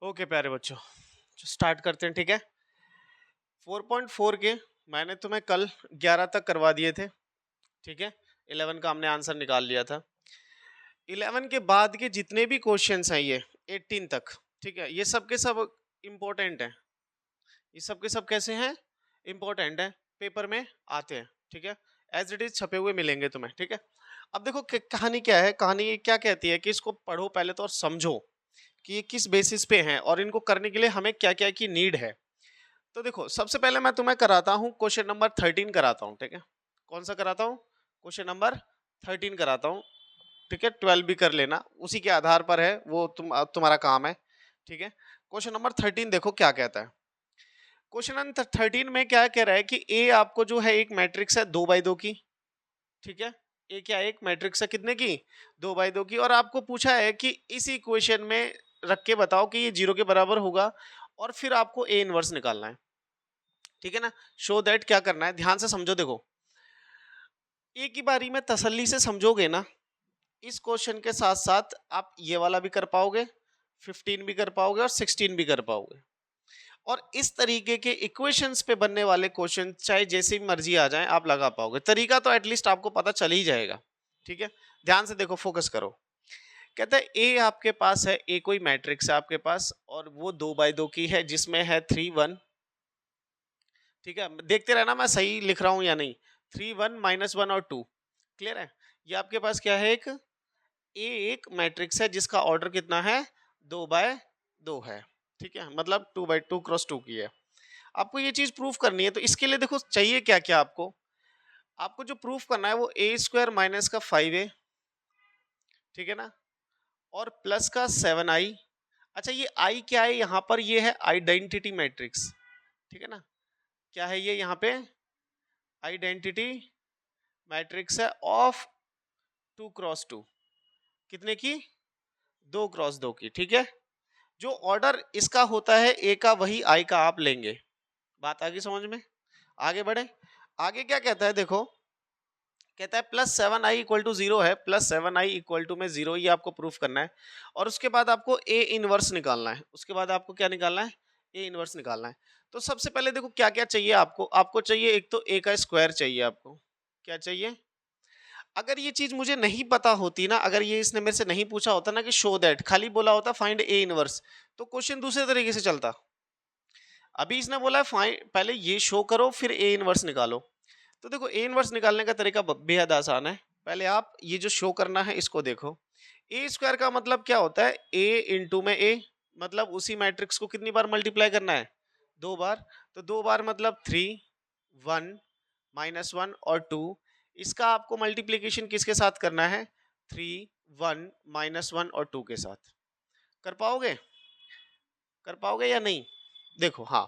Okay प्यारे बच्चों, start करते हैं। ठीक है, 4.4 के मैंने तुम्हें कल 11 तक करवा दिए थे। ठीक है, 11 का हमने आंसर निकाल लिया था। 11 के बाद के जितने भी क्वेश्चंस हैं ये 18 तक, ठीक है, ये सब के सब इम्पोर्टेंट हैं। ये सब के सब कैसे हैं? इम्पोर्टेंट हैं, पेपर में आते हैं। ठीक है, एज इट इज छपे हुए मिलेंगे तुम्हें। ठीक है, अब देखो कहानी क्या है। कहानी ये क्या कहती है कि इसको पढ़ो पहले तो और समझो कि ये किस बेसिस पे हैं और इनको करने के लिए हमें क्या क्या की नीड है। तो देखो, सबसे पहले मैं तुम्हें कराता हूँ क्वेश्चन नंबर 13 कराता हूँ। ठीक है, कौन सा कराता हूँ? क्वेश्चन नंबर 13 कराता हूँ। ठीक है, 12 भी कर लेना, उसी के आधार पर है वो, तुम्हारा काम है। ठीक है, क्वेश्चन नंबर 13 देखो क्या कहता है। क्वेश्चन नंबर 13 में क्या कह रहा है कि ए आपको जो है एक मैट्रिक्स है 2x2 की। ठीक है, ए क्या एक मैट्रिक्स है कितने की? 2x2 की। और आपको पूछा है कि इस इक्वेशन में रख के बताओ कि ये 0 के बराबर होगा, और फिर आपको ए इनवर्स निकालना है। ठीक है ना, शो दैट क्या करना है, ध्यान से समझो। देखो, एक ही बारी में तसल्ली से समझोगे ना, इस क्वेश्चन के साथ साथ आप ये वाला भी कर पाओगे, 15 भी कर पाओगे और 16 भी कर पाओगे। और इस तरीके के इक्वेशंस पे बनने वाले क्वेश्चन चाहे जैसी मर्जी आ जाएं आप लगा पाओगे। तरीका तो एटलीस्ट आपको पता चल ही जाएगा। ठीक है, ध्यान से देखो, फोकस करो। कहता है ए आपके पास है, ए कोई मैट्रिक्स है आपके पास और वो 2x2 की है जिसमें है 3 1। ठीक है, देखते रहना मैं सही लिख रहा हूं या नहीं। 3 1 -1 और 2, क्लियर है? ये आपके पास क्या है, एक ए एक मैट्रिक्स है जिसका ऑर्डर कितना है, 2x2 है। ठीक है, मतलब 2x2 क्रॉस 2 की है। आपको ये चीज प्रूफ करनी है, तो इसके लिए देखो चाहिए क्या क्या आपको। आपको जो प्रूफ करना है वो ए स्क्वायर माइनस का 5a, ठीक है ना, और प्लस का 7i। अच्छा, ये i क्या है यहाँ पर? ये है आइडेंटिटी मैट्रिक्स। ठीक है ना, क्या है ये यहाँ पे? आइडेंटिटी मैट्रिक्स है ऑफ 2 क्रॉस 2। कितने की? 2 क्रॉस 2 की। ठीक है, जो ऑर्डर इसका होता है ए का, वही आई का आप लेंगे। बात आगे समझ में? आगे बढ़े। आगे क्या कहता है देखो, कहता है +7i इक्वल टू 0 है, +7i इक्वल टू में 0, ये आपको प्रूफ करना है। और उसके बाद आपको ए इनवर्स निकालना है। उसके बाद आपको क्या निकालना है? ए इनवर्स निकालना है। तो सबसे पहले देखो क्या क्या चाहिए आपको। आपको चाहिए एक तो ए का स्क्वायर चाहिए आपको। क्या चाहिए? अगर ये चीज मुझे नहीं पता होती ना, अगर ये इसने मेरे से नहीं पूछा होता ना कि शो दैट, खाली बोला होता फाइंड ए इनवर्स, तो क्वेश्चन दूसरे तरीके से चलता। अभी इसने बोला है फाइंड, पहले ये शो करो फिर ए इनवर्स निकालो। तो देखो, ए इनवर्स निकालने का तरीका बेहद आसान है। पहले आप ये जो शो करना है इसको देखो। ए स्क्वायर का मतलब क्या होता है? ए इंटू में ए, मतलब उसी मैट्रिक्स को कितनी बार मल्टीप्लाई करना है? 2 बार। तो 2 बार मतलब 3 1 -1 और 2। इसका आपको मल्टीप्लीकेशन किसके साथ करना है? 3 1 -1 और 2 के साथ। कर पाओगे? कर पाओगे या नहीं? देखो, हाँ,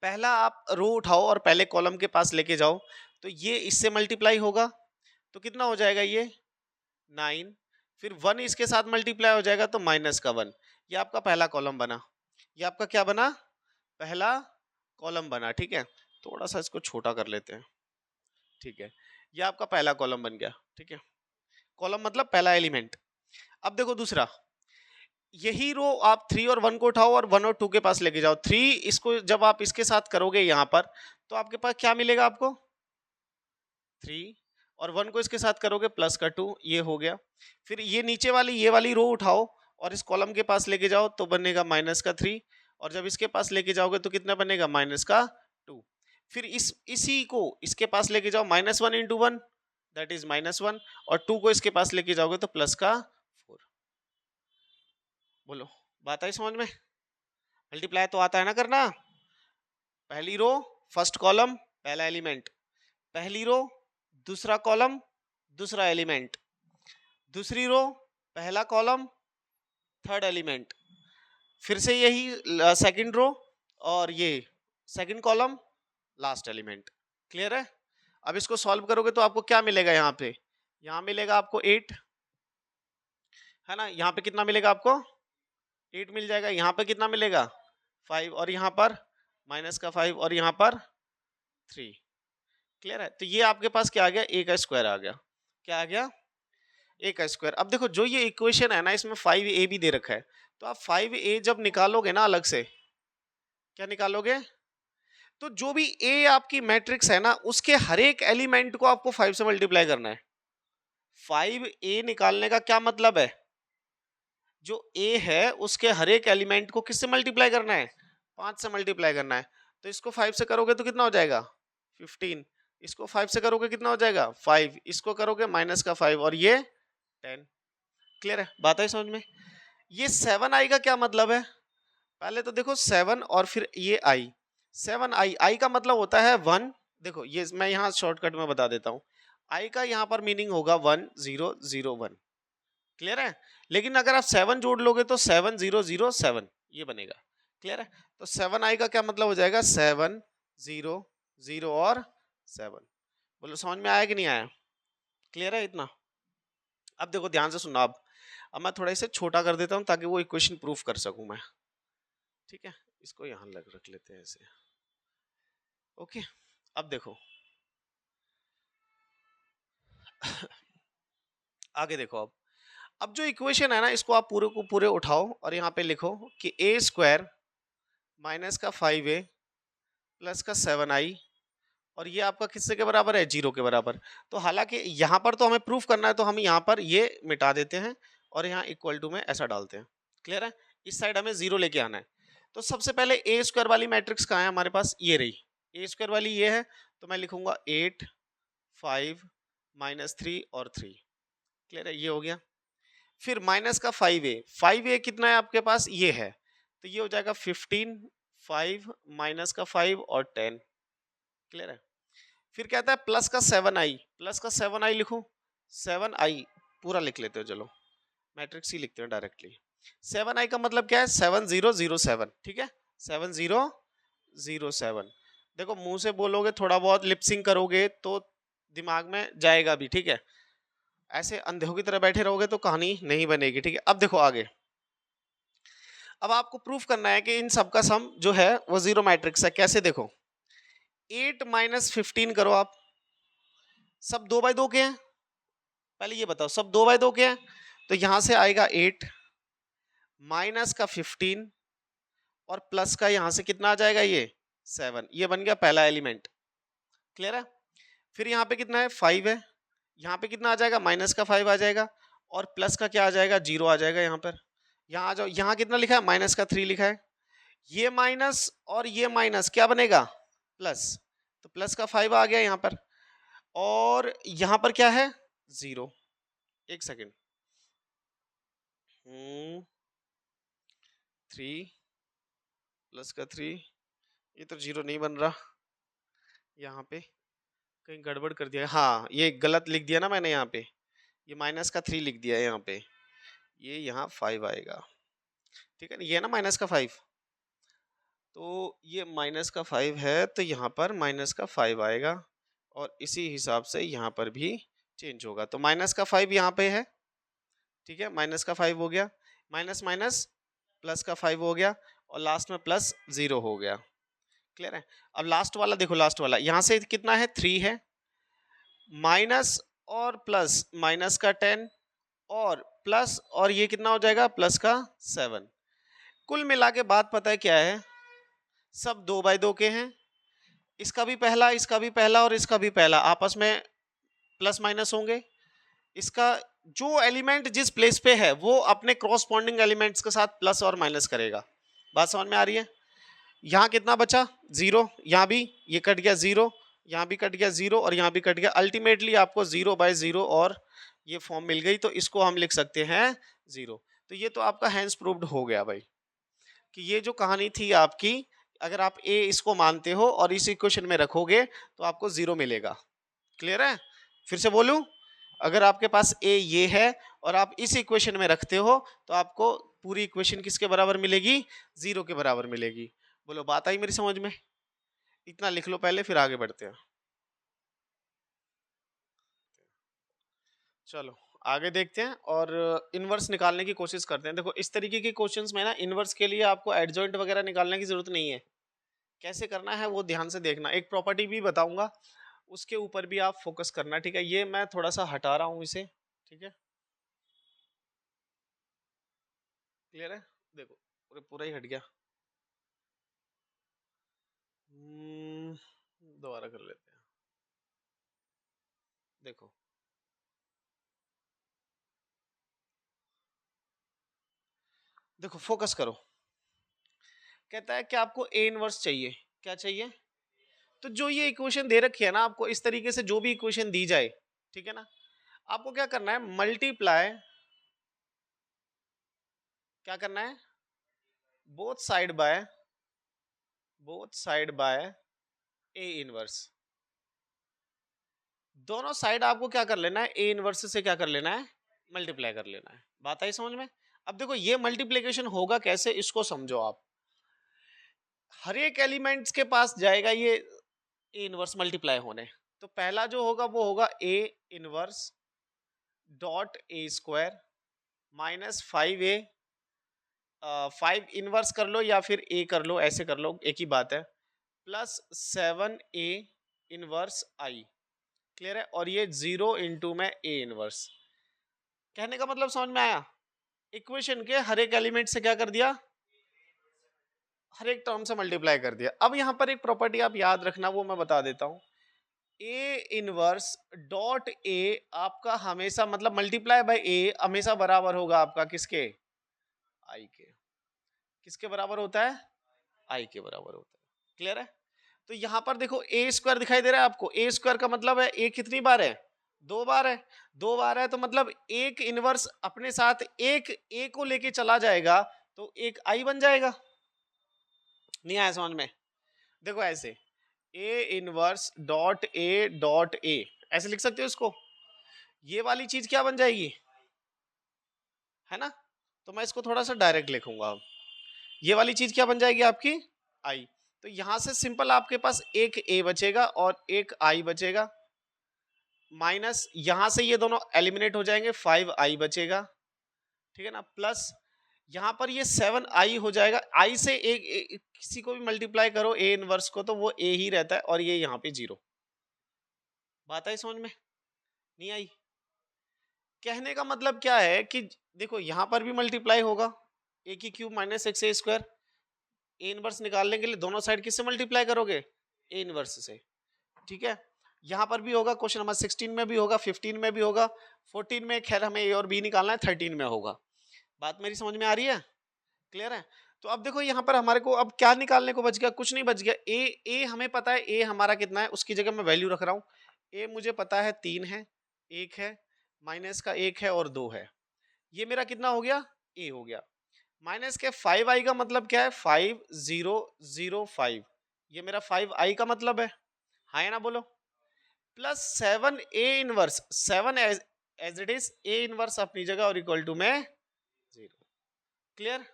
पहला आप रो उठाओ और पहले कॉलम के पास लेके जाओ, तो ये इससे मल्टीप्लाई होगा, तो कितना हो जाएगा ये? 9। फिर 1 इसके साथ मल्टीप्लाई हो जाएगा तो -1। ये आपका पहला कॉलम बना। ये आपका क्या बना? पहला कॉलम बना। ठीक है, थोड़ा सा इसको छोटा कर लेते हैं। ठीक है, ये आपका पहला कॉलम बन गया। ठीक है, कॉलम मतलब पहला एलिमेंट। अब देखो दूसरा, यही रो आप 3 और 1 को उठाओ और 1 और 2 के पास लेके जाओ। 3 इसको जब आप इसके साथ करोगे यहाँ पर, तो आपके पास क्या मिलेगा आपको? 3। और 1 को इसके साथ करोगे प्लस का 2, ये हो गया। फिर ये नीचे वाली ये वाली रो उठाओ और इस कॉलम के पास लेके जाओ तो बनेगा -3। और जब इसके पास लेके जाओगे तो कितना बनेगा? -2। फिर इसी को इसके पास लेके जाओ, -1 इंटू 1 दैट इज -1, और 2 को इसके पास लेके जाओगे तो +4। बोलो, बात आई समझ में? मल्टीप्लाई तो आता है ना करना। पहली रो फर्स्ट कॉलम पहला एलिमेंट, पहली रो दूसरा कॉलम दूसरा एलिमेंट, दूसरी रो पहला कॉलम थर्ड एलिमेंट, फिर से यही सेकंड रो, और ये second column last element. Clear है? अब इसको सॉल्व करोगे तो आपको क्या मिलेगा? यहाँ पे यहाँ मिलेगा आपको 8, है ना। यहाँ पे कितना मिलेगा आपको? 8 मिल जाएगा। यहाँ पे कितना मिलेगा? 5, और यहाँ पर -5, और यहाँ पर 3। क्लियर है? तो ये आपके पास क्या आ गया? ए का स्क्वायर आ गया। क्या आ गया? ए का स्क्वायर। अब देखो जो ये इक्वेशन है ना, इसमें 5a भी दे रखा है, तो आप 5a जब निकालोगे ना अलग से, क्या निकालोगे, तो जो भी ए आपकी मैट्रिक्स है ना, उसके हर एक एलिमेंट को आपको 5 से मल्टीप्लाई करना है। 5a निकालने का क्या मतलब है, जो a है उसके हर एक एलिमेंट को किससे मल्टीप्लाई करना है, 5 से मल्टीप्लाई करना है। तो इसको 5 से करोगे तो कितना हो जाएगा 15, इसको 5 से करोगे कितना हो जाएगा 5, इसको करोगे माइनस का 5 और ये 10। क्लियर है, बात है समझ में। ये 7i का क्या मतलब है, पहले तो देखो 7 और फिर ये i, 7i, i का मतलब होता है 1। देखो ये मैं यहाँ शॉर्टकट में बता देता हूँ, i का यहाँ पर मीनिंग होगा 1001। क्लियर है, लेकिन अगर आप 7 जोड़ लोगे तो 7007 ये बनेगा। क्लियर है, तो 7i का क्या मतलब हो जाएगा 700 और 7। बोलो समझ में आया कि नहीं आया, क्लियर है इतना। अब देखो ध्यान से सुनना, अब मैं थोड़ा इसे छोटा कर देता हूं ताकि वो इक्वेशन प्रूफ कर सकूं मैं। ठीक है, इसको यहां रख लेते हैं ऐसे। ओके, अब देखो आगे देखो। अब जो इक्वेशन है ना, इसको आप पूरे को पूरे उठाओ और यहाँ पे लिखो कि ए स्क्वायर माइनस का 5a प्लस का 7i, और ये आपका किससे के बराबर है 0 के बराबर। तो हालांकि यहाँ पर तो हमें प्रूफ करना है, तो हम यहाँ पर ये मिटा देते हैं और यहाँ इक्वल टू में ऐसा डालते हैं। क्लियर है, इस साइड हमें 0 लेके आना है। तो सबसे पहले ए स्क्वायर वाली मैट्रिक्स कहाँ है हमारे पास, ये रही ए स्क्वायर वाली, ये है। तो मैं लिखूंगा 8 5 -3 और 3। क्लियर है, ये हो गया। फिर माइनस का 5a कितना है आपके पास, ये है, तो ये हो जाएगा 15 5 माइनस का 5 और 10। क्लियर है, फिर कहता है प्लस का 7i, प्लस का 7i लिखूं, 7i पूरा लिख लेते हो, चलो मैट्रिक्स ही लिखते हैं डायरेक्टली। 7i का मतलब क्या है 7007। ठीक है, 7007। देखो मुंह से बोलोगे, थोड़ा बहुत लिपसिंग करोगे तो दिमाग में जाएगा भी। ठीक है, ऐसे अंधों की तरह बैठे रहोगे तो कहानी नहीं बनेगी। ठीक है, अब देखो आगे। अब आपको प्रूफ करना है कि इन सब का सम जो है वो जीरो मैट्रिक्स है। कैसे, देखो 8 -15 करो आप, सब 2/2 के हैं। पहले ये बताओ सब 2/2 के हैं, तो यहां से आएगा 8 माइनस का 15 और प्लस का यहां से कितना आ जाएगा ये 7। ये बन गया पहला एलिमेंट। क्लियर है, फिर यहाँ पे कितना है 5 है, यहाँ पे कितना आ जाएगा माइनस का 5 आ जाएगा और प्लस का क्या आ जाएगा 0 आ जाएगा। यहाँ पर यहाँ आ जाओ, यहाँ कितना लिखा है माइनस का 3 लिखा है, ये माइनस और ये माइनस क्या बनेगा प्लस, तो प्लस का 5 आ गया यहाँ पर, और यहाँ पर क्या है 0। एक सेकेंड, 3 प्लस का 3, ये तो 0 नहीं बन रहा, यहाँ पे कहीं गड़बड़ कर दिया। हाँ ये गलत लिख दिया ना मैंने, यहाँ पे ये माइनस का 3 लिख दिया है यहाँ पे, ये यहाँ 5 आएगा। ठीक है, ये है ना माइनस का 5, तो ये माइनस का 5 है, तो यहाँ पर माइनस का 5 आएगा और इसी हिसाब से यहाँ पर भी चेंज होगा। तो माइनस का 5 यहाँ पे है। ठीक है, माइनस का 5 हो गया, माइनस माइनस प्लस का 5 हो गया और लास्ट में प्लस 0 हो गया। क्लियर है, अब लास्ट वाला देखो, लास्ट वाला यहाँ से कितना है 3 है, माइनस और प्लस माइनस का 10 और प्लस, और ये कितना हो जाएगा प्लस का 7। कुल मिला के बात पता है क्या है, सब 2/2 के हैं। इसका भी पहला, इसका भी पहला और इसका भी पहला आपस में प्लस माइनस होंगे। इसका जो एलिमेंट जिस प्लेस पे है वो अपने क्रॉसपॉन्डिंग एलिमेंट्स के साथ प्लस और माइनस करेगा। बात समझ में आ रही है। यहाँ कितना बचा 0, यहाँ भी ये कट गया 0, यहाँ भी कट गया 0 और यहाँ भी कट गया। अल्टीमेटली आपको 0/0 और ये फॉर्म मिल गई, तो इसको हम लिख सकते हैं 0। तो ये तो आपका हैंस प्रूव्ड हो गया भाई, कि ये जो कहानी थी आपकी, अगर आप ए इसको मानते हो और इस इक्वेशन में रखोगे तो आपको 0 मिलेगा। क्लियर है, फिर से बोलूं, अगर आपके पास ए ये है और आप इस इक्वेशन में रखते हो तो आपको पूरी इक्वेशन किसके बराबर मिलेगी 0 के बराबर मिलेगी। बोलो बात आई मेरी समझ में, इतना लिख लो पहले फिर आगे बढ़ते हैं। चलो आगे देखते हैं और इनवर्स निकालने की कोशिश करते हैं। देखो इस तरीके के क्वेश्चंस में ना इनवर्स के लिए आपको एडजॉइंट वगैरह निकालने की जरूरत नहीं है, कैसे करना है वो ध्यान से देखना। एक प्रॉपर्टी भी बताऊंगा, उसके ऊपर भी आप फोकस करना। ठीक है, ये मैं थोड़ा सा हटा रहा हूँ इसे। ठीक है, क्लियर है? देखो पूरा पूरा ही हट गया। दोबारा कर लेते हैं। देखो देखो फोकस करो। कहता है कि आपको ए इनवर्स चाहिए। क्या चाहिए? तो जो ये इक्वेशन दे रखी है ना आपको, इस तरीके से जो भी इक्वेशन दी जाए, ठीक है ना, आपको क्या करना है? मल्टीप्लाई, क्या करना है? Both side by, both side by A inverse. दोनों साइड आपको क्या कर लेना है? ए इनवर्स से क्या कर लेना है? मल्टीप्लाई कर लेना है। बात आई समझ में? अब देखो ये मल्टीप्लिकेशन होगा कैसे, इसको समझो आप। हर एक एलिमेंट्स के पास जाएगा ये ए इनवर्स मल्टीप्लाई होने। तो पहला जो होगा वो होगा A inverse dot A square minus 5a, 5 inverse कर लो या फिर ए कर लो, ऐसे कर लो, एक ही बात है, प्लस 7a इनवर्स आई। क्लियर है? और ये 0 इंटू में ए इनवर्स। कहने का मतलब समझ में आया? इक्वेशन के हर एक एलिमेंट से क्या कर दिया? हर एक टर्म से मल्टीप्लाई कर दिया। अब यहां पर एक प्रॉपर्टी आप याद रखना, वो मैं बता देता हूं। ए इनवर्स डॉट ए आपका हमेशा, मतलब मल्टीप्लाई बाय ए हमेशा बराबर होगा आपका किसके? आई के। किसके बराबर होता है? आई के बराबर होता है। क्लियर है? तो यहां पर देखो ए स्क्वायर दिखाई दे रहा है आपको। ए स्क्वायर का मतलब है ए कितनी बार है? 2 बार है। 2 बार है तो मतलब एक इनवर्स अपने साथ एक ए को लेके चला जाएगा, तो एक आई बन जाएगा। नहीं आया समझ में? देखो ऐसे, ए इनवर्स डॉट ए ऐसे लिख सकते हो इसको। ये वाली चीज क्या बन जाएगी? है ना? तो मैं इसको थोड़ा सा डायरेक्ट लिखूंगा अब। ये वाली चीज क्या बन जाएगी आपकी? आई। तो यहां से सिंपल आपके पास एक ए बचेगा और एक आई बचेगा, माइनस यहां से ये दोनों एलिमिनेट हो जाएंगे, 5i बचेगा। ठीक है ना? प्लस यहां पर ये 7i हो जाएगा। आई से किसी को भी मल्टीप्लाई करो ए इनवर्स को तो वो ए ही रहता है, और ये यहाँ पे 0। बात आई समझ में? नहीं आई? कहने का मतलब क्या है कि देखो यहां पर भी मल्टीप्लाई होगा, ए की cube minus x A square. A inverse निकालने के लिए दोनों साइड किससे मल्टीप्लाई करोगे? ए इनवर्स से। ठीक है? यहां पर भी होगा, क्वेश्चन नंबर 16 में भी होगा, 15 में भी होगा, 14 में खैर हमें ए और बी निकालना है, 13 में होगा। बात मेरी समझ में आ रही है? क्लियर है? तो अब देखो यहाँ पर हमारे को अब क्या निकालने को बच गया? कुछ नहीं बच गया। ए हमें पता है, ए हमारा कितना है, उसकी जगह मैं वैल्यू रख रहा हूँ। ए मुझे पता है 3 है, 1 है, माइनस का 1 है और 2 है। ये मेरा कितना हो गया? ए हो गया। माइनस के 5i का मतलब क्या है? 5005। ये मेरा 5i का मतलब है। हाँ या ना बोलो? Plus 7a inverse, 7 as it is, A inverse अपनी जगह और इक्वल टू में 0। क्लियर?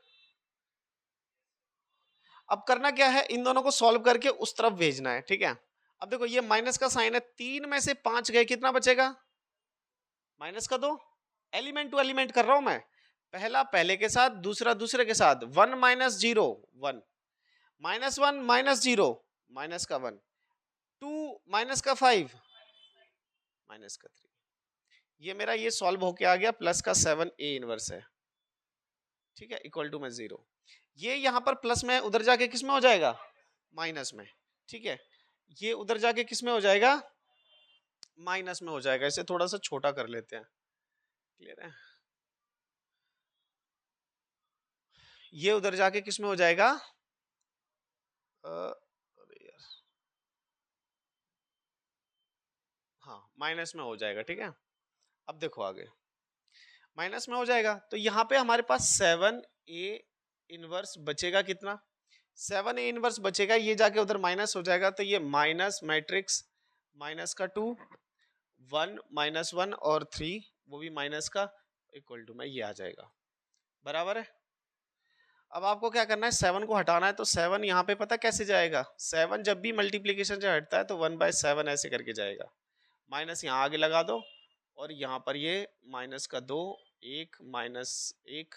अब करना क्या है? इन दोनों को सॉल्व करके उस तरफ भेजना है। ठीक है? अब देखो ये माइनस का साइन है, 3 में से 5 गए, कितना बचेगा? माइनस का 2। एलिमेंट टू एलिमेंट कर रहा हूं मैं, पहला पहले के साथ, दूसरा दूसरे के साथ। 1 माइनस 0 1, माइनस 1 माइनस 0 माइनस का 1, 2 माइनस का 5 माइनस का 3। ये मेरा ये सॉल्व होके आ गया, प्लस का 7a इनवर्स है। ठीक है? इक्वल टू में 0। ये यहां पर प्लस में उधर जाके किस में हो जाएगा? माइनस में। ठीक है? ये उधर जाके किस में हो जाएगा? माइनस में हो जाएगा। इसे थोड़ा सा छोटा कर लेते हैं। क्लियर है? ये उधर जाके किस में हो जाएगा? अरे यार, हाँ माइनस में हो जाएगा। ठीक है? अब देखो आगे माइनस में हो जाएगा, तो यहाँ पे हमारे पास 7a इनवर्स बचेगा। कितना? 7a इनवर्स बचेगा। ये जाके उधर माइनस हो जाएगा, तो ये माइनस मैट्रिक्स माइनस का 2, 1 माइनस 1 और 3 वो भी माइनस का, इक्वल टू में ये आ जाएगा। बराबर है? अब आपको क्या करना है? 7 को हटाना है। तो 7 यहाँ पे पता कैसे जाएगा? 7 जब भी मल्टीप्लीकेशन से हटता है तो 1/7 ऐसे करके जाएगा। माइनस यहाँ आगे लगा दो, और यहाँ पर ये माइनस का 2, 1 माइनस 1,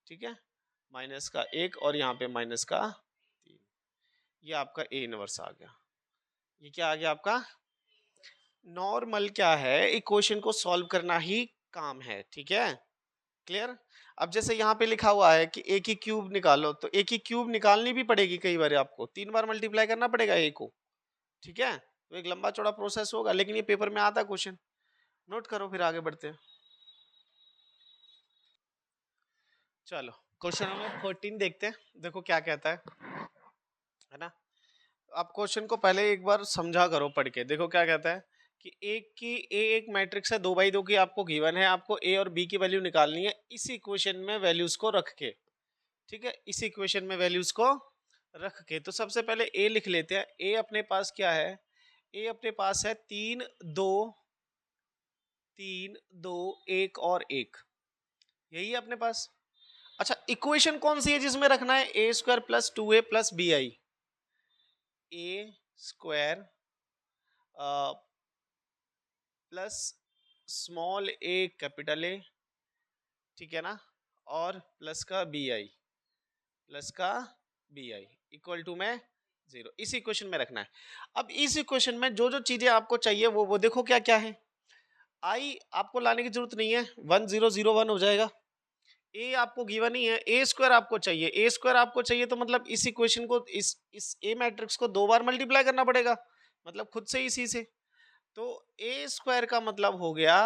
ठीक है, माइनस का 1 और यहाँ पे माइनस का 3। ये आपका ए इनवर्स आ गया। ये क्या आ गया आपका? नॉर्मल क्या है, इक्वेशन को सॉल्व करना ही काम है। ठीक है? क्लियर। अब जैसे यहाँ पे लिखा हुआ है कि ए की क्यूब निकालो, तो ए की क्यूब निकालनी भी पड़ेगी कई बार, आपको 3 बार मल्टीप्लाई करना पड़ेगा ए को, ठीक है। तो एक लंबा चौड़ा प्रोसेस होगा, लेकिन ये पेपर में आता है क्वेश्चन, नोट करो, फिर आगे बढ़ते हैं। चलो क्वेश्चन नंबर 14 देखते हैं, देखो क्या कहता है ना। आप क्वेश्चन को पहले एक बार समझा करो पढ़ के, देखो क्या कहता है कि एक मैट्रिक्स है 2x2 की, आपको गिवन है, आपको ए और बी की वैल्यू निकालनी है इस इक्वेशन में वैल्यूज को रख के, ठीक है, इस इक्वेशन में वैल्यूज को रख के। तो सबसे पहले ए लिख लेते हैं। ए अपने पास क्या है, ए अपने पास है 3 2 3 2 1 और 1, यही है अपने पास। अच्छा इक्वेशन कौन सी है जिसमें रखना है, A square plus 2a plus B I, A square plus small A capital A, ठीक है ना, और प्लस का बी आई, प्लस का बी आई इक्वल टू में 0, इस इक्वेशन में रखना है। अब इस इक्वेशन में जो जो चीजें आपको चाहिए वो देखो क्या क्या है। आई आपको लाने की जरूरत नहीं है, 1 0 0 1 हो जाएगा। ए आपको गिवन ही है, ए स्क्वायर आपको चाहिए, ए स्क्वायर आपको चाहिए तो मतलब इस इक्वेशन को इस ए मैट्रिक्स को 2 बार मल्टीप्लाई करना पड़ेगा, मतलब खुद से इसी से। तो ए स्क्वायर का मतलब हो गया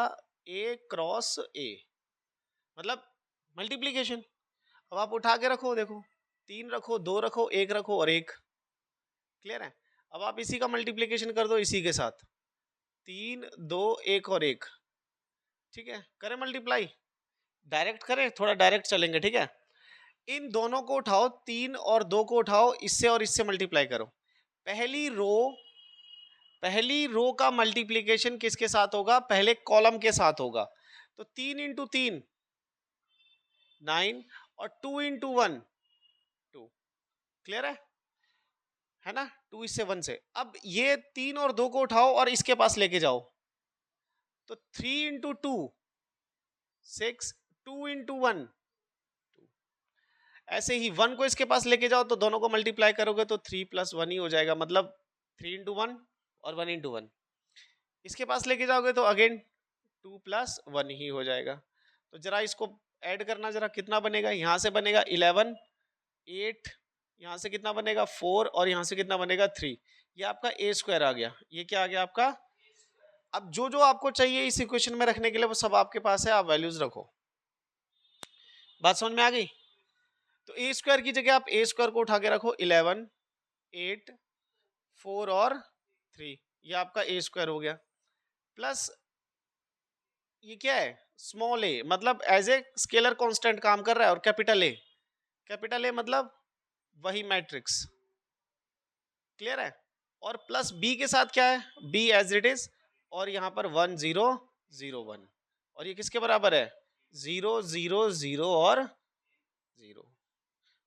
ए क्रॉस ए, मतलब मल्टीप्लीकेशन। अब आप उठा के रखो, देखो 3 रखो, 2 रखो, 1 रखो और 1, क्लियर है। अब आप इसी का मल्टीप्लीकेशन कर दो इसी के साथ, 3 2 1 और 1, ठीक है, करें मल्टीप्लाई, डायरेक्ट करें, थोड़ा डायरेक्ट चलेंगे, ठीक है। इन दोनों को उठाओ, 3 और 2 को उठाओ, इससे और इससे मल्टीप्लाई करो। पहली रो का मल्टीप्लीकेशन किसके साथ होगा, पहले कॉलम के साथ होगा। तो 3 इंटू 3 9 और 2 इंटू 1 2, क्लियर है ना, 2 इससे 1 से। अब ये 3 और 2 को उठाओ और इसके पास लेके जाओ, तो 3 इंटू 2 6, 2 इंटू 1 2। ऐसे ही 1 को इसके पास लेके जाओ तो दोनों को मल्टीप्लाई करोगे तो 3 प्लस 1 ही हो जाएगा, मतलब 3 इंटू 1 और 1 इंटू 1। इसके पास लेके जाओगे तो अगेन 2 प्लस 1 ही हो जाएगा। तो जरा इसको ऐड करना, जरा कितना बनेगा, यहाँ से बनेगा 11 8, यहाँ से कितना बनेगा 4 और यहाँ से कितना बनेगा 3, ये आपका ए स्क्वायर आ गया। ये क्या आ गया आपका। अब जो जो आपको चाहिए इस इक्वेशन में रखने के लिए वो सब आपके पास है, आप वैल्यूज रखो। बात समझ में आ गई। तो ए स्क्वायर की जगह आप ए स्क्वायर को उठा के रखो, 11 8 4 और 3, ये आपका ए स्क्वायर हो गया। प्लस ये क्या है, स्मॉल ए, मतलब एज ए स्केलर कांस्टेंट काम कर रहा है, और कैपिटल ए मतलब वही मैट्रिक्स, क्लियर है। और प्लस बी के साथ क्या है, बी एज इट इज, और यहाँ पर 1 0 0 1, और ये किसके बराबर है 0 0 0 और 0।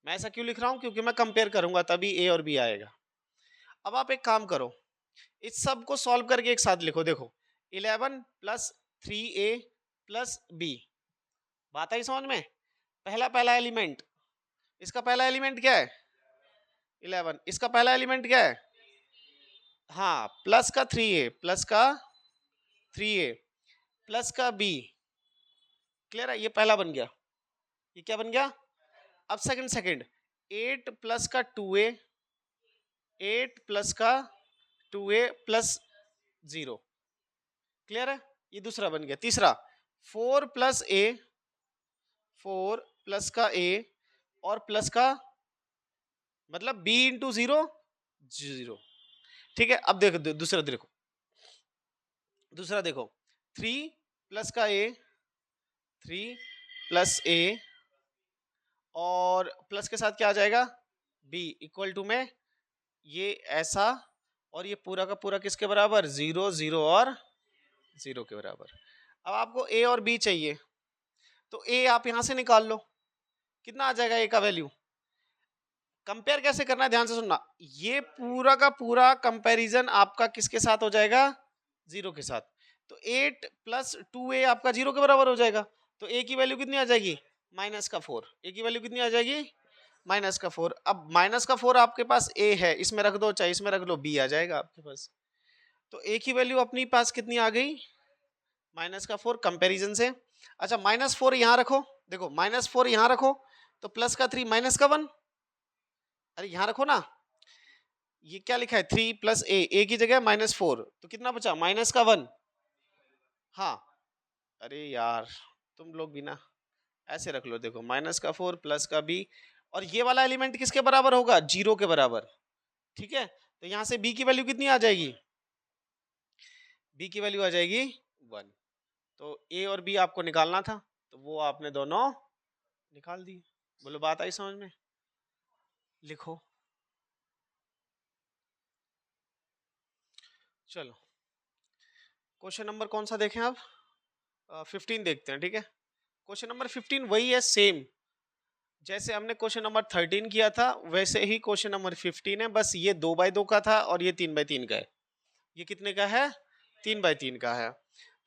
मैं ऐसा क्यों लिख रहा हूं, क्योंकि मैं कंपेयर करूंगा तभी ए और बी आएगा। अब आप एक काम करो, इस सब को सॉल्व करके एक साथ लिखो, देखो 11 प्लस 3a प्लस b, बात आई समझ में। पहला एलिमेंट, इसका पहला एलिमेंट क्या है 11, इसका पहला एलिमेंट क्या है, हाँ प्लस का 3a, प्लस का 3a प्लस का b, क्लियर है, ये पहला बन गया। ये क्या बन गया। अब सेकंड 8 प्लस का 2a, 8 प्लस का 2a प्लस 0, क्लियर है, ये दूसरा बन गया। तीसरा 4 प्लस a, 4 प्लस का a और प्लस का मतलब b इंटू 0 0, ठीक है। अब देखो दूसरा देखो 3 प्लस का a, 3 प्लस a और प्लस के साथ क्या आ जाएगा b इक्वल टू में ये ऐसा, और ये पूरा का पूरा किसके बराबर 0 0 और 0 के बराबर। अब आपको a और b चाहिए, तो a आप यहां से निकाल लो, कितना आ जाएगा a का वैल्यू। कंपेयर कैसे करना है ध्यान से सुनना, ये पूरा का पूरा कंपैरिजन आपका किसके साथ हो जाएगा 0 के साथ। तो 8 प्लस 2a आपका 0 के बराबर हो जाएगा, तो a की वैल्यू कितनी आ जाएगी माइनस का 4, a की वैल्यू कितनी आ जाएगी माइनस का 4। अब माइनस का 4 आपके पास a है, इसमें रख दो चाहे इसमें रख लो, b आ जाएगा आपके पास। तो a की वैल्यू अपनी पास कितनी आ गई माइनस का 4 कंपैरिजन से। अच्छा -4 यहां रखो, देखो -4 यहाँ रखो तो प्लस का 3 माइनस का 1, अरे यहाँ रखो ना, ये क्या लिखा है 3 प्लस ए की जगह -4, तो कितना बचा माइनस का 1। हाँ, अरे यार तुम लोग भी ना ऐसे रख लो, देखो -4 प्लस का बी, और ये वाला एलिमेंट किसके बराबर होगा 0 के बराबर, ठीक है। तो यहाँ से बी की वैल्यू कितनी आ जाएगी, बी की वैल्यू आ जाएगी 1। तो ए और बी आपको निकालना था, तो वो आपने दोनों निकाल दी। बोलो बात आई समझ में, लिखो। चलो क्वेश्चन नंबर कौन सा देखें आप, 15 देखते हैं, ठीक है। क्वेश्चन नंबर 15 वही है सेम जैसे हमने क्वेश्चन नंबर 13 किया था, वैसे ही क्वेश्चन नंबर 15 है, बस ये 2x2 का था और ये 3x3 का है। ये कितने का है 3x3 का है।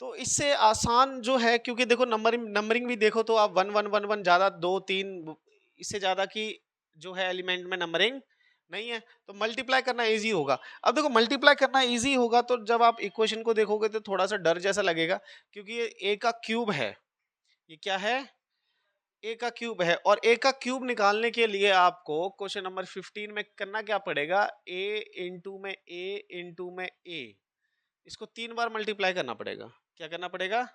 तो इससे आसान जो है, क्योंकि देखो नंबरिंग भी देखो तो आप 1 1 1 1 ज्यादा 2 3 इससे ज्यादा की जो है एलिमेंट में नंबरिंग नहीं है, तो मल्टीप्लाई करना इजी होगा। अब देखो मल्टीप्लाई करना इजी होगा तो जब आप इक्वेशन को देखोगे तो थोड़ा सा डर जैसा लगेगा, क्योंकि ये ए का क्यूब है। ये क्या है, ए का क्यूब है, और ए का क्यूब निकालने के लिए आपको क्वेश्चन नंबर 15 में करना क्या पड़ेगा, ए इंटू में ए, इसको 3 बार मल्टीप्लाई करना पड़ेगा। क्या करना पड़ेगा,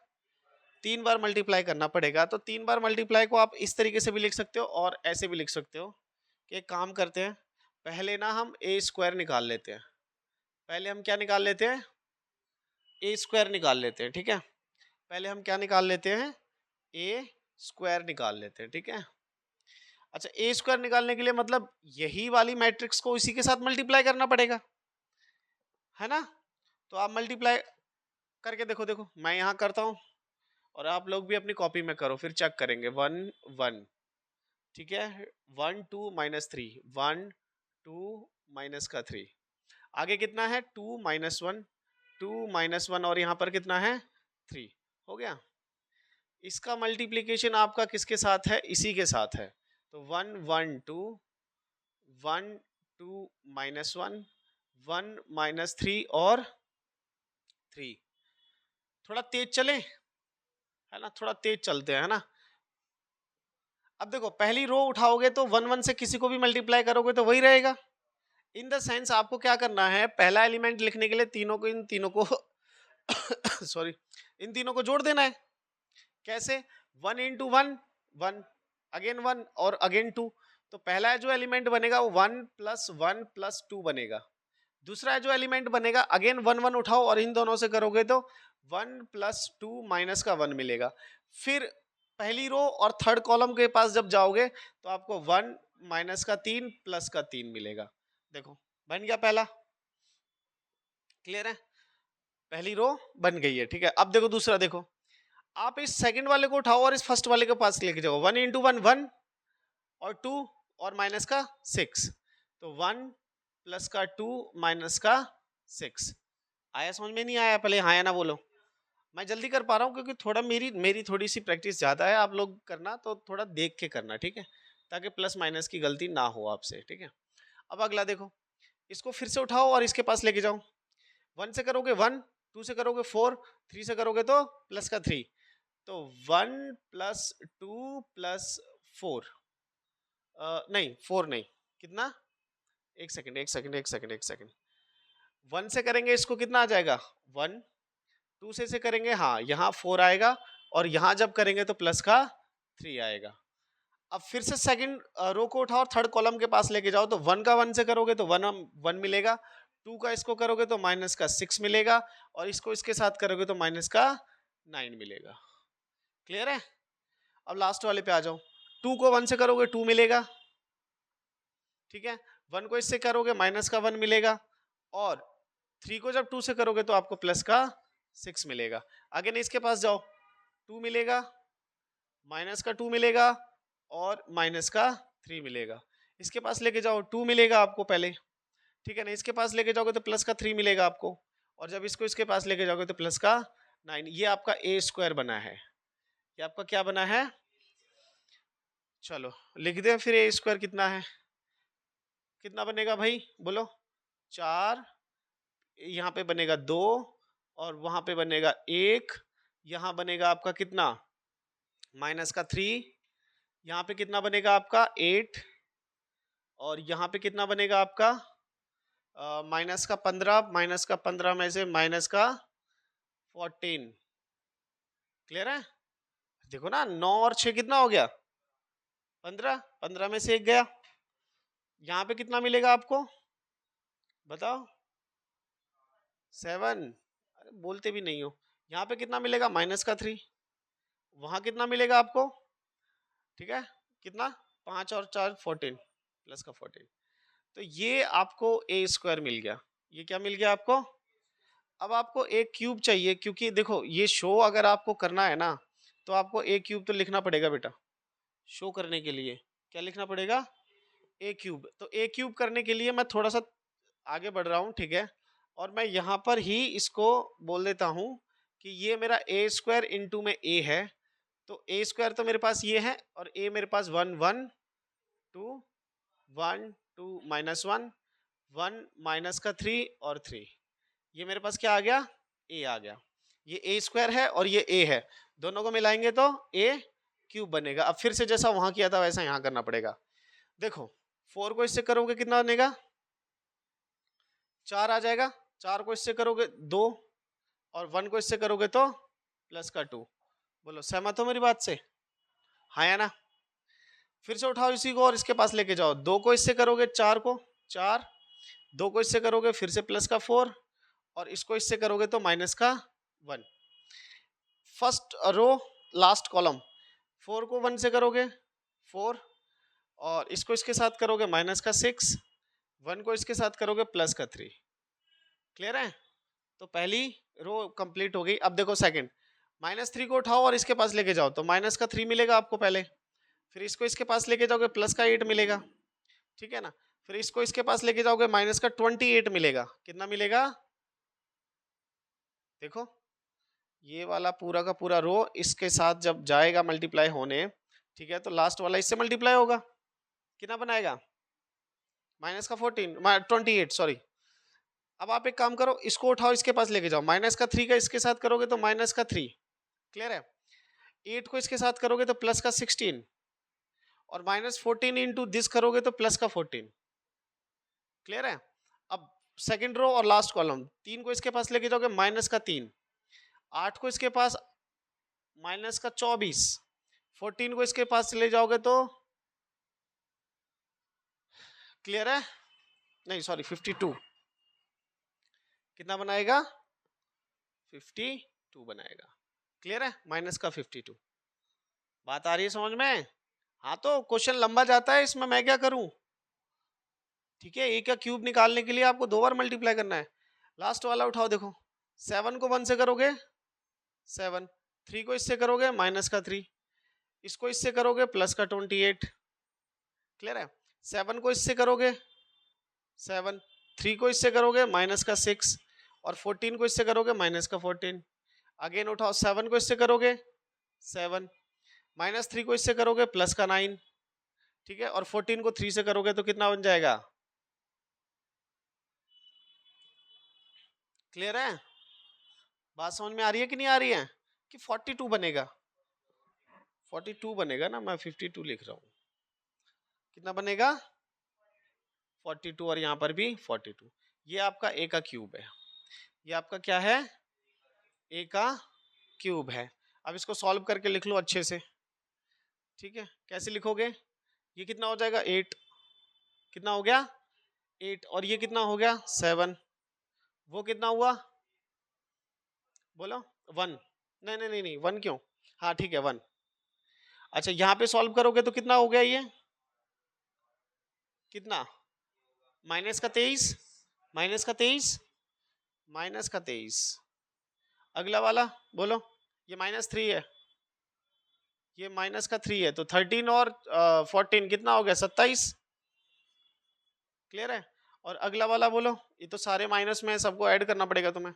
3 बार मल्टीप्लाई करना पड़ेगा। तो 3 बार मल्टीप्लाई को आप इस तरीके से भी लिख सकते हो और ऐसे भी लिख सकते हो कि एक काम करते हैं, पहले ना हम ए स्क्वायर निकाल लेते हैं। पहले हम क्या निकाल लेते हैं, ए स्क्वायर निकाल लेते हैं, ठीक है। पहले हम क्या निकाल लेते हैं, ए स्क्वायर निकाल लेते हैं, ठीक है। अच्छा, ए स्क्वायर निकालने के लिए मतलब यही वाली मैट्रिक्स को इसी के साथ मल्टीप्लाई करना पड़ेगा, है ना। तो आप मल्टीप्लाई करके देखो, देखो मैं यहाँ करता हूँ और आप लोग भी अपनी कॉपी में करो, फिर चेक करेंगे। 1 1, ठीक है, 1 2 -3, 1 2 माइनस का 3, आगे कितना है 2 -1, 2 -1, और यहाँ पर कितना है 3, हो गया। इसका मल्टीप्लीकेशन आपका किसके साथ है, इसी के साथ है। तो 1 1 2, 1 2 -1, 1 -3 और 3। थोड़ा तेज चले, है ना, थोड़ा तेज चलते हैं, है ना। अब देखो पहली रो उठाओगे तो 1 1 से किसी को भी मल्टीप्लाई करोगे तो वही रहेगा। इन द सेंस आपको क्या करना है, पहला एलिमेंट लिखने के लिए तीनों को, इन तीनों को सॉरी, इन तीनों को जोड़ देना है। कैसे, 1 इंटू 1 1, अगेन 1 और अगेन 2। तो पहला जो एलिमेंट बनेगा वो 1 + 1 + 2 बनेगा। दूसरा जो एलिमेंट बनेगा अगेन 1 1 उठाओ और इन दोनों से करोगे तो 1 + 2 माइनस का 1 मिलेगा। फिर पहली रो और थर्ड कॉलम के पास जब जाओगे तो आपको 1 माइनस का 3 प्लस का 3 मिलेगा। देखो बन गया पहला, क्लियर है, पहली रो बन गई है, ठीक है। अब देखो दूसरा, देखो आप इस सेकंड वाले को उठाओ और इस फर्स्ट वाले के पास लेके जाओ। 1 इंटू 1 1 और 2 और माइनस का 6, तो 1 प्लस का 2 माइनस का 6। आया समझ में, नहीं आया पहले हाँ या ना बोलो। मैं जल्दी कर पा रहा हूँ क्योंकि थोड़ा मेरी थोड़ी सी प्रैक्टिस ज़्यादा है, आप लोग करना तो थोड़ा देख के करना, ठीक है, ताकि प्लस माइनस की गलती ना हो आपसे, ठीक है। अब अगला देखो, इसको फिर से उठाओ और इसके पास लेके जाओ। 1 से करोगे 1, 2 से करोगे 4, 3 से करोगे तो प्लस का 3, तो 1 + 2 + 4, नहीं 4 नहीं, कितना, एक सेकंड एक सेकंड एक सेकंड एक सेकंड, 1 से करेंगे इसको कितना आ जाएगा 1, 2 से करेंगे हाँ यहाँ 4 आएगा, और यहाँ जब करेंगे तो प्लस का 3 आएगा। अब फिर से सेकंड रो को उठाओ और थर्ड कॉलम के पास लेके जाओ, तो 1 का 1 से करोगे तो 1 1 मिलेगा, 2 का इसको करोगे तो माइनस का 6 मिलेगा, और इसको इसके साथ करोगे तो माइनस का 9 मिलेगा। क्लियर है। अब लास्ट वाले पे आ जाओ, 2 को 1 से करोगे 2 मिलेगा, ठीक है, 1 को इससे करोगे माइनस का 1 मिलेगा, और 3 को जब 2 से करोगे तो आपको प्लस का 6 मिलेगा। अगेन इसके पास जाओ, 2 मिलेगा, माइनस का 2 मिलेगा, और माइनस का 3 मिलेगा। इसके पास लेके जाओ 2 मिलेगा आपको पहले, ठीक है ना, इसके पास लेके जाओगे तो प्लस का 3 मिलेगा आपको, और जब इसको इसके पास लेके जाओगे तो प्लस का 9। ये आपका ए स्क्वायर बना है, ये आपका क्या बना है, चलो लिख दे फिर ए स्क्वायर कितना है, कितना बनेगा भाई बोलो, 4, यहाँ पे बनेगा 2, और वहां पे बनेगा 1, यहाँ बनेगा आपका कितना माइनस का 3, यहाँ पे कितना बनेगा आपका 8, और यहाँ पे कितना बनेगा आपका माइनस का 15, माइनस का 15 में से माइनस का 14। क्लियर है? देखो ना, 9 और 6 कितना हो गया 15, 15 में से एक गया। यहाँ पे कितना मिलेगा आपको बताओ 7, अरे बोलते भी नहीं हो। यहाँ पे कितना मिलेगा माइनस का 3, वहां कितना मिलेगा आपको, ठीक है, कितना 5 और 4 14 प्लस का 14। तो ये आपको ए स्क्वायर मिल गया। ये क्या मिल गया आपको? अब आपको ए क्यूब चाहिए, क्योंकि देखो ये शो अगर आपको करना है ना, तो आपको ए क्यूब तो लिखना पड़ेगा बेटा। शो करने के लिए क्या लिखना पड़ेगा? ए क्यूब। तो ए क्यूब करने के लिए मैं थोड़ा सा आगे बढ़ रहा हूँ, ठीक है, और मैं यहाँ पर ही इसको बोल देता हूँ कि ये मेरा ए स्क्वायर इंटू में ए है। तो ए स्क्वायर तो मेरे पास ये है, और ए मेरे पास 1 1 2 1 2 माइनस 1 1 माइनस का 3 और 3, ये मेरे पास क्या आ गया? ए आ गया। ये ए स्क्वायर है और ये ए है, दोनों को मिलाएंगे तो ए क्यूब बनेगा। अब फिर से जैसा वहां किया था वैसा यहाँ करना पड़ेगा। देखो 4 को इससे करोगे कितना बनेगा? 4 आ जाएगा। 4 को इससे करोगे 2, और 1 को इससे करोगे तो प्लस का 2। बोलो सहमत हो मेरी बात से? हाँ या ना? फिर से उठाओ इसी को और इसके पास लेके जाओ। 2 को इससे करोगे 4 को 4, 2 को इससे करोगे फिर से प्लस का 4, और इसको इससे करोगे तो माइनस का 1। फर्स्ट रो लास्ट कॉलम, 4 को 1 से करोगे 4, और इसको इसके साथ करोगे माइनस का 6, 1 को इसके साथ करोगे प्लस का 3। क्लियर है? तो पहली रो कंप्लीट हो गई। अब देखो सेकंड, माइनस 3 को उठाओ और इसके पास लेके जाओ तो माइनस का 3 मिलेगा आपको पहले, फिर इसको इसके पास लेके जाओगे प्लस का 8 मिलेगा, ठीक है ना, फिर इसको इसके पास लेके जाओगे माइनस का 28 मिलेगा। कितना मिलेगा? देखो ये वाला पूरा का पूरा रो इसके साथ जब जाएगा मल्टीप्लाई होने, ठीक है, तो लास्ट वाला इससे मल्टीप्लाई होगा, कितना बनाएगा? माइनस का 28 सॉरी। अब आप एक काम करो, इसको उठाओ इसके पास लेके जाओ, माइनस का 3 का इसके साथ करोगे तो माइनस का 3। क्लियर है? 8 को इसके साथ करोगे तो प्लस का 16, और माइनस 14 इंटू दिस करोगे तो प्लस का 14। क्लियर है? अब सेकंड रो और लास्ट कॉलम, 3 को इसके पास लेके जाओगे माइनस का 3, 8 को इसके पास माइनस का 24, 14 को इसके पास ले जाओगे तो क्लियर है, नहीं सॉरी 52, कितना बनाएगा? 52 बनाएगा। क्लियर है? माइनस का 52। बात आ रही है समझ में? हाँ तो क्वेश्चन लंबा जाता है, इसमें मैं क्या करूं? ठीक है, ए का क्यूब निकालने के लिए आपको 2 बार मल्टीप्लाई करना है। लास्ट वाला उठाओ, देखो 7 को 1 से करोगे 7, 3 को इससे करोगे माइनस का 3, इसको इससे करोगे प्लस का 28। क्लियर है? 7 को इससे करोगे 7, 3 को इससे करोगे माइनस का 6, और 14 को इससे करोगे माइनस का 14। अगेन उठाओ, 7 को इससे करोगे 7, माइनस 3 को इससे करोगे प्लस का 9, ठीक है, और 14 को 3 से करोगे तो कितना बन जाएगा? क्लियर है? बात समझ में आ रही है कि नहीं आ रही है? कि 42 बनेगा? 42 बनेगा ना, मैं 52 लिख रहा हूं। कितना बनेगा? 42, और यहां पर भी 42। ये आपका ए का क्यूब है। ये आपका क्या है? ए का क्यूब है। अब इसको सॉल्व करके लिख लो अच्छे से, ठीक है। कैसे लिखोगे? ये कितना हो जाएगा 8, कितना हो गया 8, और ये कितना हो गया 7, वो कितना हुआ बोलो 1, नहीं नहीं नहीं नहीं 1 क्यों, हाँ ठीक है 1। अच्छा यहाँ पे सॉल्व करोगे तो कितना हो गया ये, कितना? माइनस का 23, माइनस का 23, माइनस का 23। अगला वाला बोलो, ये -3 है, ये -3 है, तो 13 और 14 कितना हो गया 27। क्लियर है? और अगला वाला बोलो, ये तो सारे माइनस में है, सबको ऐड करना पड़ेगा तुम्हें।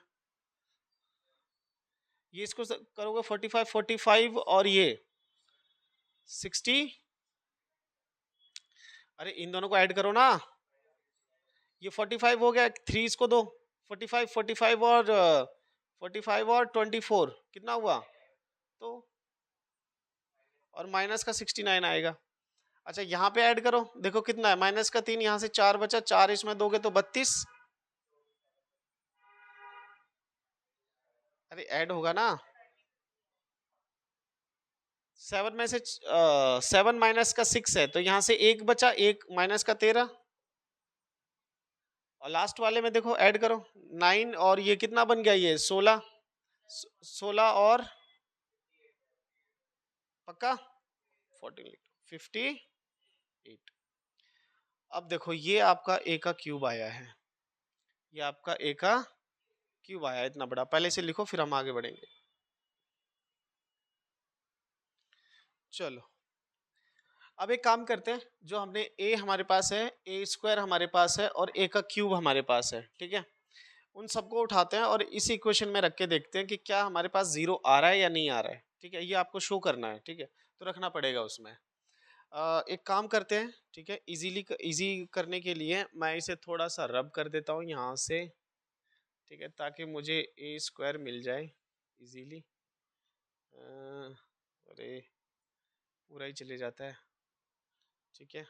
ये इसको करोगे 45 45, और ये 60, अरे इन दोनों को ऐड करो ना, ये 45 हो गया, 3 इसको दो, 45 45 और 45 और 24 कितना हुआ? तो और माइनस का 69 आएगा। अच्छा यहाँ पे ऐड करो, देखो कितना है, माइनस का 3, यहाँ से 4 बचा, 4 इसमें दोगे तो 32। अरे ऐड होगा ना, 7 में से 7 माइनस का 6 है, तो यहाँ से 1 बचा, 1 माइनस का 13, और लास्ट वाले में देखो ऐड करो 9, और ये कितना बन गया, ये 16, 16 और पक्का 14, 58। अब देखो ये आपका ए का क्यूब आया है, ये आपका ए का क्यूब आया इतना बड़ा, पहले से लिखो फिर हम आगे बढ़ेंगे। चलो अब एक काम करते हैं, जो हमने ए हमारे पास है, ए स्क्वायर हमारे पास है, और ए का क्यूब हमारे पास है, ठीक है, उन सबको उठाते हैं और इस इक्वेशन में रख के देखते हैं कि क्या हमारे पास जीरो आ रहा है या नहीं आ रहा है, ठीक है, ये आपको शो करना है, ठीक है, तो रखना पड़ेगा उसमें। एक काम करते हैं, ठीक है, इजी करने के लिए मैं इसे थोड़ा सा रब कर देता हूँ यहाँ से, ठीक है, ताकि मुझे ए स्क्वायर मिल जाए इजीली। अरे पूरा ही चले जाता है, ठीक है,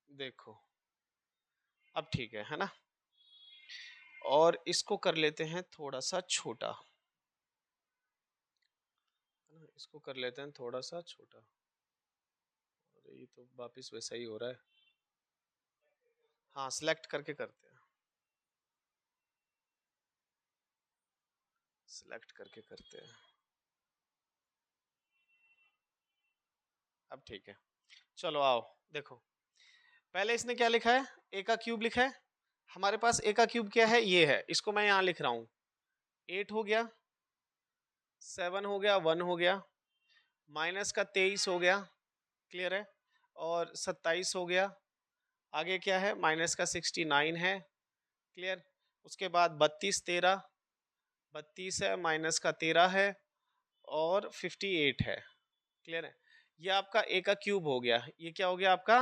देखो अब ठीक है ना, और इसको कर लेते हैं थोड़ा सा छोटा, है ना, इसको कर लेते हैं थोड़ा सा छोटा, अरे ये तो वापिस वैसा ही हो रहा है, हाँ सिलेक्ट करके करते हैं, सिलेक्ट करके करते हैं, अब ठीक है। चलो आओ देखो, पहले इसने क्या लिखा है, ए का क्यूब लिखा है, हमारे पास ए का क्यूब क्या है, ये है, इसको मैं यहाँ लिख रहा हूँ, 8 हो गया, 7 हो गया, 1 हो गया, माइनस का 23 हो गया, क्लियर है, और 27 हो गया, आगे क्या है, माइनस का 69 है, क्लियर, उसके बाद 32 13, 32 है, माइनस का 13 है, और 58 है, क्लियर है, ये आपका ए का क्यूब हो गया, ये क्या हो गया आपका,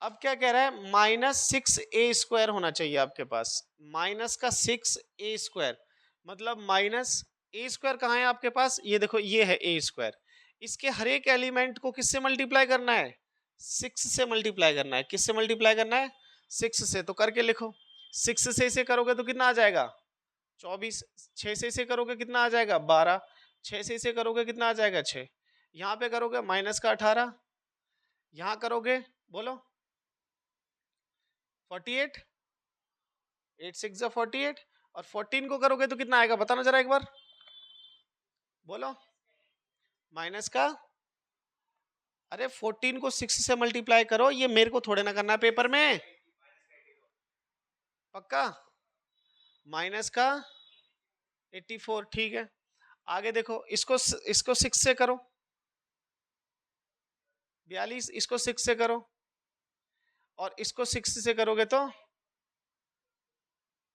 अब क्या कह रहा है, -6a² होना चाहिए आपके पास, -6a², मतलब -a² कहाँ है आपके पास, ये देखो ये है a², इसके हर एक एलिमेंट को किससे मल्टीप्लाई करना है, 6 से मल्टीप्लाई करना है, किससे मल्टीप्लाई करना है, 6 से, तो करके लिखो, 6 से इसे करोगे तो कितना आ जाएगा, 24, 6 से इसे करोगे कितना आ जाएगा, 12, 6 से इसे करोगे कितना आ जाएगा, 6, यहाँ पे करोगे माइनस का 18, यहाँ करोगे बोलो 48, 8 6 48, और 14 को करोगे तो कितना आएगा, बताना जरा एक बार, बोलो, माइनस का, अरे 14 को 6 से मल्टीप्लाई करो, ये मेरे को थोड़े ना करना है पेपर में, पक्का, माइनस का 84, ठीक है, आगे देखो, इसको 6 से करो, 42, इसको 6 से करो, और इसको 6 से करोगे तो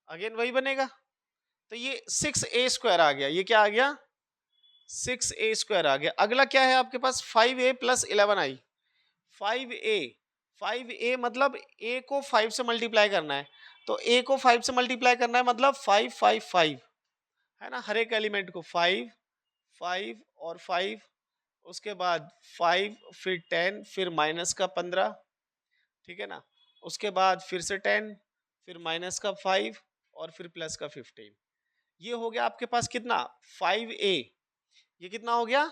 अगेन वही बनेगा, तो ये 6a² आ गया, ये क्या आ गया, 6a² आ गया। अगला क्या है आपके पास, 5a + 11i, 5a, 5a मतलब a को 5 से मल्टीप्लाई करना है, तो a को 5 से मल्टीप्लाई करना है मतलब 5 5 5, है ना, हर एक एलिमेंट को 5 5 और 5, उसके बाद 5, फिर 10, फिर माइनस का 15, ठीक है ना, उसके बाद फिर से 10, फिर माइनस का 5, और फिर प्लस का 15, ये हो गया आपके पास कितना, 5a, ये कितना हो गया,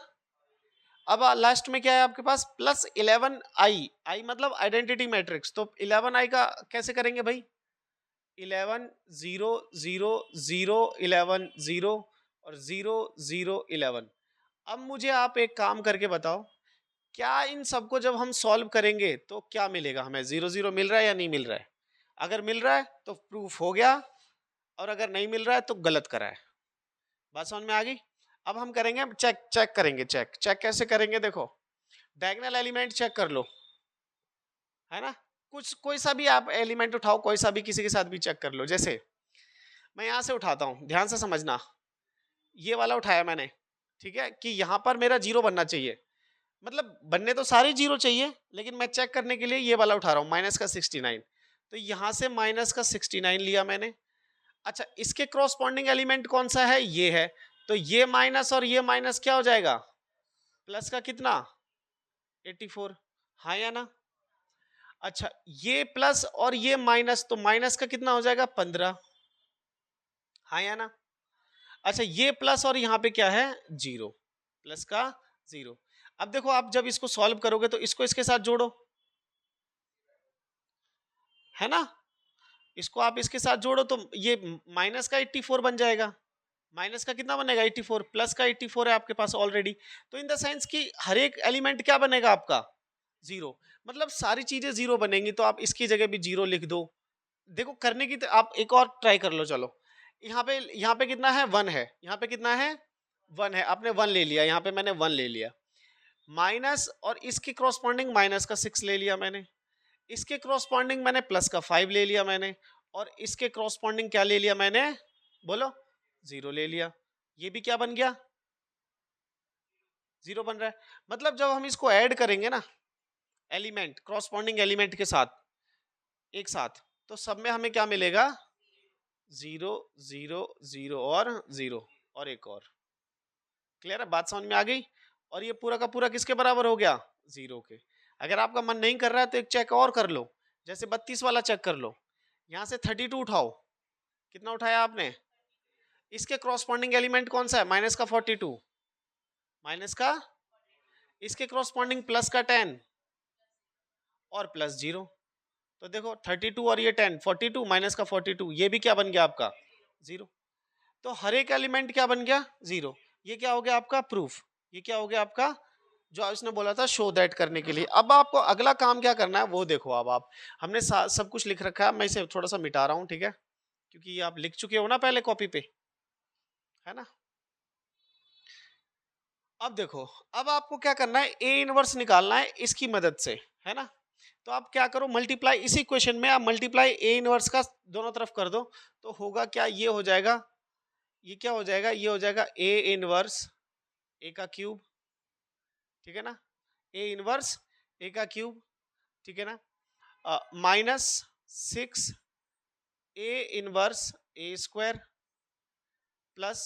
अब लास्ट में क्या है आपके पास, +11i, i मतलब आइडेंटिटी मैट्रिक्स, तो 11i का कैसे करेंगे भाई, 11 0 0 0 11 0 और 0 0 11। अब मुझे आप एक काम करके बताओ, क्या इन सबको जब हम सॉल्व करेंगे तो क्या मिलेगा हमें, 0 0 मिल रहा है या नहीं मिल रहा है, अगर मिल रहा है तो प्रूफ हो गया, और अगर नहीं मिल रहा है तो गलत करा है, बात समझ में आ गई। अब हम करेंगे, चेक करेंगे, चेक कैसे करेंगे, देखो डायगोनल एलिमेंट चेक कर लो, है ना, कुछ कोई सा भी आप एलिमेंट उठाओ, कोई सा भी किसी के साथ भी चेक कर लो, जैसे मैं यहां से उठाता हूं, ध्यान से समझना, ये वाला उठाया मैंने, ठीक है, कि यहां पर मेरा 0 बनना चाहिए, मतलब बनने तो सारे 0 चाहिए, लेकिन मैं चेक करने के लिए ये वाला उठा रहा हूं, -69, तो यहां से -69 लिया मैंने। अच्छा, इसके क्रॉसपॉन्डिंग एलिमेंट कौन सा है? ये है, तो ये माइनस और ये माइनस क्या हो जाएगा? प्लस का कितना? 84, हाँ या ना? अच्छा, ये प्लस और ये माइनस, तो माइनस का कितना हो जाएगा? 15, हाँ या ना? अच्छा, ये प्लस और यहाँ पे क्या है? 0, प्लस का 0। अब देखो, आप जब इसको सॉल्व करोगे तो इसको इसके साथ जोड़ो, है ना? इसको आप इसके साथ जोड़ो तो ये माइनस का 84 बन जाएगा। माइनस का कितना बनेगा? 84, प्लस का 84 है आपके पास ऑलरेडी। तो इन द सेंस कि हर एक एलिमेंट क्या बनेगा आपका? 0। मतलब सारी चीजें 0 बनेंगी, तो आप इसकी जगह भी 0 लिख दो। देखो करने की, तो आप एक और ट्राई कर लो। चलो, यहाँ पे कितना है? 1 है। यहाँ पे कितना है? 1 है। आपने 1 ले लिया, यहाँ पे मैंने 1 ले लिया। माइनस और इसके क्रॉसपॉन्डिंग माइनस का 6 ले लिया मैंने। इसके क्रॉसपॉन्डिंग मैंने प्लस का 5 ले लिया मैंने। और इसके क्रॉसपॉन्डिंग क्या ले लिया मैंने? बोलो, 0 ले लिया। ये भी क्या बन गया? 0 बन रहा है। मतलब जब हम इसको ऐड करेंगे ना, एलिमेंट क्रॉसपॉन्डिंग एलिमेंट के साथ एक साथ, तो सब में हमें क्या मिलेगा? 0 0 0 और 0 और एक और। क्लियर है? बात समझ में आ गई? और ये पूरा का पूरा किसके बराबर हो गया? 0 के। अगर आपका मन नहीं कर रहा है तो एक चेक और कर लो, जैसे 32 वाला चेक कर लो। यहां से 32 उठाओ। कितना उठाया आपने? इसके क्रॉसपॉन्डिंग एलिमेंट कौन सा है? माइनस का 42, माइनस का, इसके क्रॉसपॉन्डिंग प्लस का 10 और प्लस 0। तो देखो 32 और ये 10, 42 माइनस का 42, ये भी क्या बन गया आपका? 0। तो हर एक एलिमेंट क्या बन गया? 0। ये क्या हो गया आपका? प्रूफ। ये क्या हो गया आपका? जो इसने बोला था शो दैट करने के लिए। अब आपको अगला काम क्या करना है वो देखो। अब आप, हमने सब कुछ लिख रखा है, मैं इसे थोड़ा सा मिटा रहा हूँ, ठीक है? क्योंकि ये आप लिख चुके हो ना पहले कॉपी पे, है ना? अब देखो, अब आपको क्या करना है? ए इनवर्स निकालना है इसकी मदद से, है ना? तो आप क्या करो? मल्टीप्लाई, इसी क्वेश्चन में आप मल्टीप्लाई ए इनवर्स का दोनों तरफ कर दो। तो होगा क्या? ये हो जाएगा, ये क्या हो जाएगा? ये हो जाएगा ए इनवर्स ए का क्यूब, ठीक है ना? ए इनवर्स ए का क्यूब, ठीक है ना? Minus 6 A inverse A square plus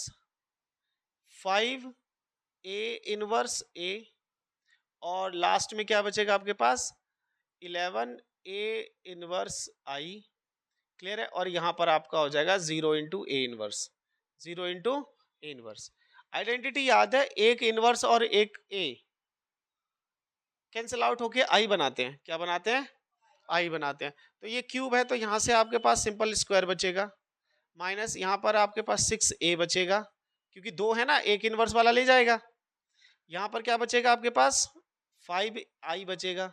5 A inverse A, और लास्ट में क्या बचेगा आपके पास? 11 ए इनवर्स आई। क्लियर है? और यहां पर आपका हो जाएगा 0 into A inverse, 0 into A inverse. Identity याद है? एक इनवर्स और एक ए कैंसिल आउट होके आई बनाते हैं। क्या बनाते हैं? आई बनाते हैं। तो ये क्यूब है, तो यहां से आपके पास सिंपल स्क्वायर बचेगा, माइनस यहाँ पर आपके पास 6a बचेगा, क्योंकि 2 है ना, एक इनवर्स वाला ले जाएगा। यहाँ पर क्या बचेगा आपके पास? 5i बचेगा।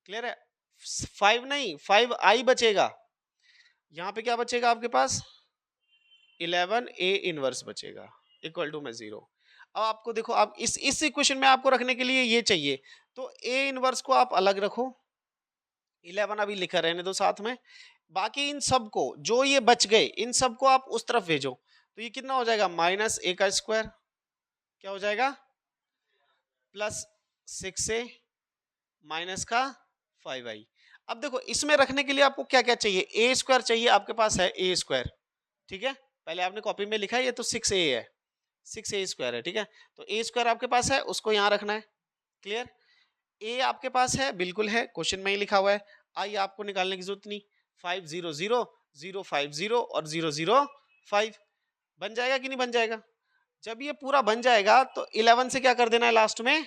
क्लियर है? 5 नहीं, 5i बचेगा। यहाँ पे क्या बचेगा आपके पास? 11a इनवर्स बचेगा, इक्वल टू में 0। अब आपको देखो, आप इस इक्वेशन में आपको रखने के लिए ये चाहिए, तो a इनवर्स को आप अलग रखो, 11 अभी लिखा रहने दो साथ में। बाकी इन सब को, जो ये बच गए, इन सब को आप उस तरफ भेजो। तो ये कितना हो जाएगा? माइनस ए का स्क्वायर, क्या हो जाएगा? प्लस 6a माइनस का 5i। अब देखो, इसमें रखने के लिए आपको क्या क्या चाहिए? ए स्क्वायर चाहिए, आपके पास है ए स्क्वायर, ठीक है? पहले आपने कॉपी में लिखा है, ये तो 6a है, 6a स्क्वायर है, ठीक है? तो ए स्क्वायर आपके पास है, उसको यहां रखना है। क्लियर? ए आपके पास है, बिल्कुल है, क्वेश्चन में ही लिखा हुआ है। आई आपको निकालने की जरूरत नहीं। 5 0 0 0 5 0 और 0 0 5 बन जाएगा कि नहीं बन जाएगा? जब ये पूरा बन जाएगा तो 11 से क्या कर देना है? लास्ट में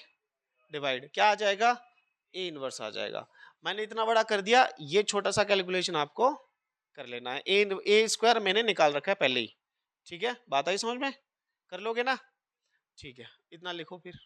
डिवाइड। क्या आ जाएगा? ए इनवर्स आ जाएगा। मैंने इतना बड़ा कर दिया, ये छोटा सा कैलकुलेशन आपको कर लेना है। ए स्क्वायर मैंने निकाल रखा है पहले ही, ठीक है? बात आई समझ में? कर लोगे ना? ठीक है, इतना लिखो फिर।